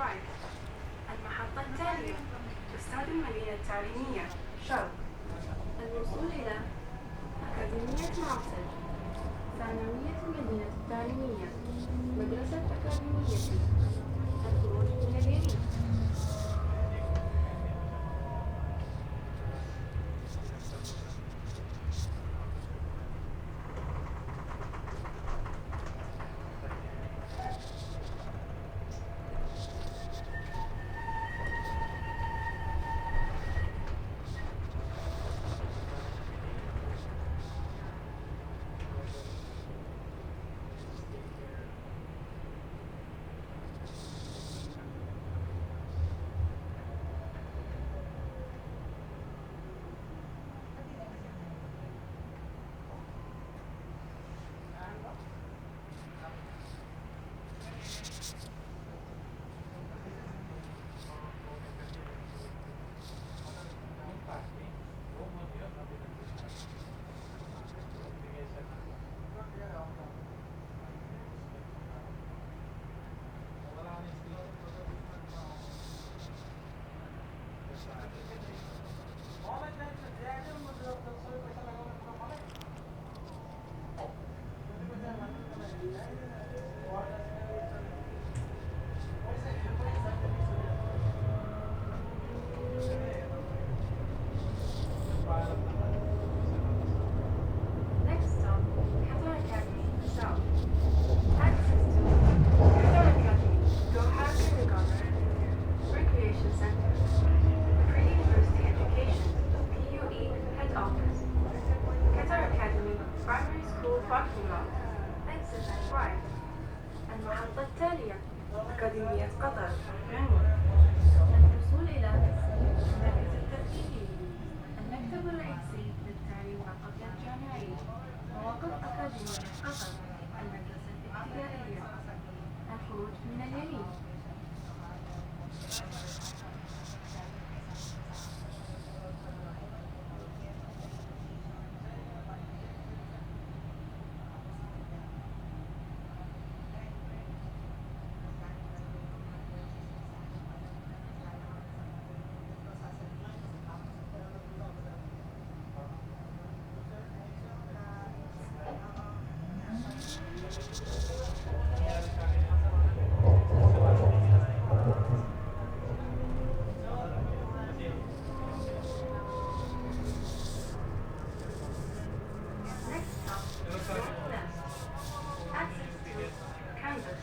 right. المحطة التالية تستخدم المدينة التعليمية شرق. الوصول إلى أكاديمية ناصر، ثانوية المدينة التعليمية، مدرسة أكاديمية، الخروج من اليمين. Next stop, Qatar Academy South. Access to Qatar Academy, Doha Kindergarten, Recreation Center, Pre-University Education, PUE Head Office, Qatar Academy Primary School Parking Lot, exit right. المحطة التالية أكاديمية قطر عنوان. الوصول إلى المركز الترفيهي، المكتب الرئيسي للتعليم القبلي الجامعي، مواقف أكاديمية قطر، المدرسة الابتدائية، الخروج من اليمين. Next stop, Northwest. Access to campus,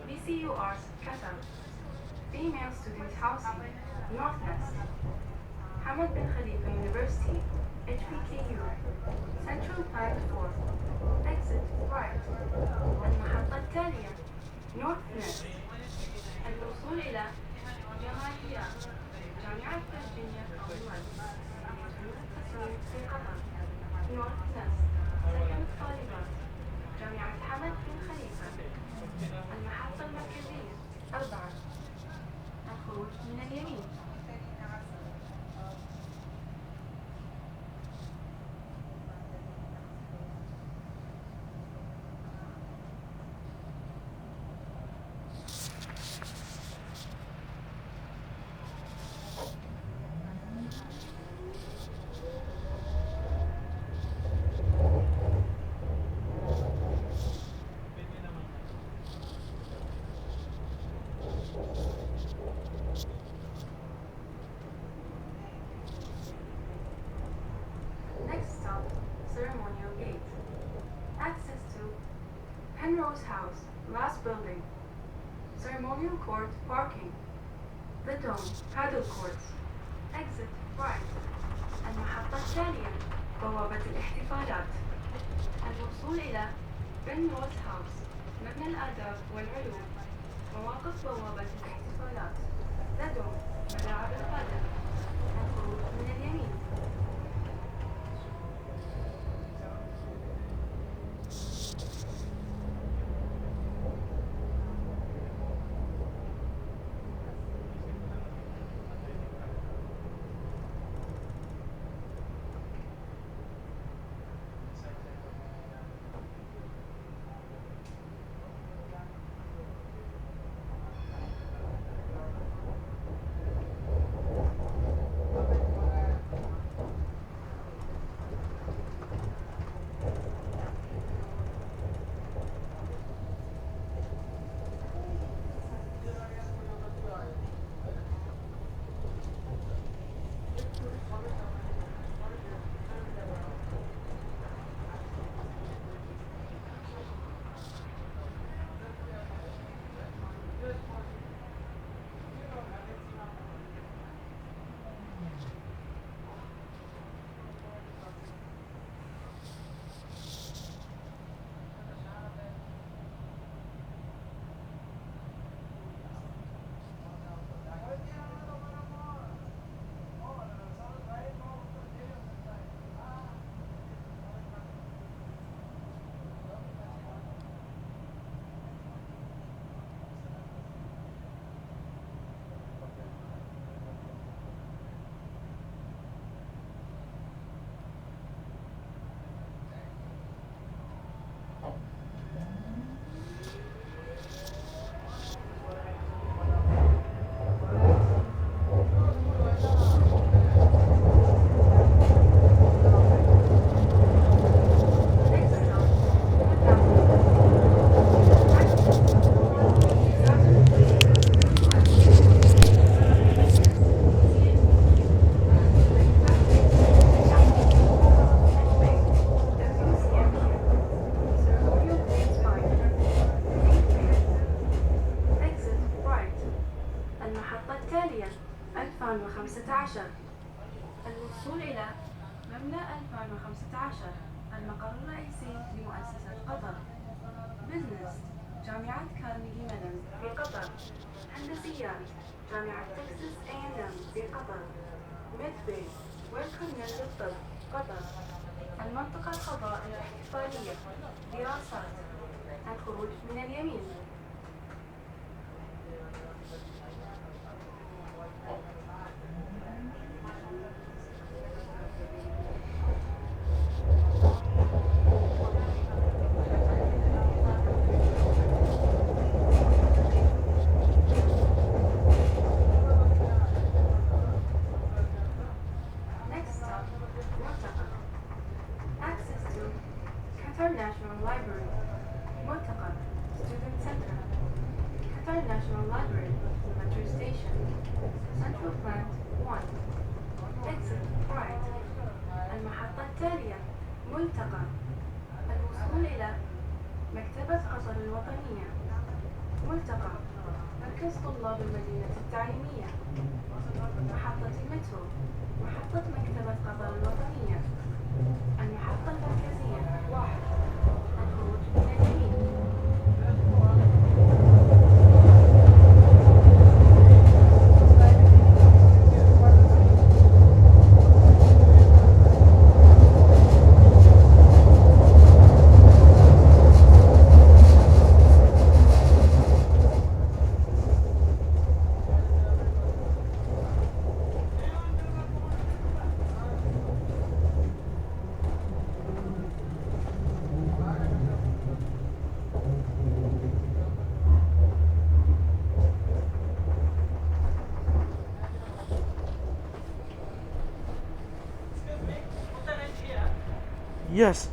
VCUR's Qatar, Female Student Housing, Northwest. Hamad bin Khalifa University, HBKU, Central Platform, exit right. المحطة التالية Northwest. الوصول إلى جماليات، جامعة فرجينيا كومنولث، التصميم في قطر، Northwest. سكن الطالبات، جامعة حمد بن خليفة. المحطة المركزية 4. الخروج من اليمين. Next stop, Ceremonial Gate. Access to Penrose House, last building. Ceremonial Court parking. The Dome, paddle courts. Exit right. المحطة التالية بوابة الاحتفالات. الوصول إلى Penrose House، مبنى الآداب والعلوم، مواقف بوابة الاحتفالات. The Dome، ملاعب القادة. الخروج من اليمين. عشر. الوصول إلى مبنى 2015 المقر الرئيسي لمؤسسة قطر. بزنس جامعة كارنيجي ميلون في قطر. هندسيات جامعة تكساس A&M في قطر. ميدبي ويلكورنيل للطب قطر. المنطقة الخضراء الاحتفالية. دراسات. الخروج من اليمين. Next stop, ملتقى. Access to Qatar National Library. ملتقى Student Center. Qatar National Library. Metro Station. Central Plant 1. Exit right. المحطة التالية ملتقى. الوصول إلى مكتبة قطر الوطنية. ملتقى مركز طلاب المدينة التعليمية. محطة المترو. محطة مكتبة قطر الوطنية. المحطة المركزية 1. الخروج من اليمين. Yes.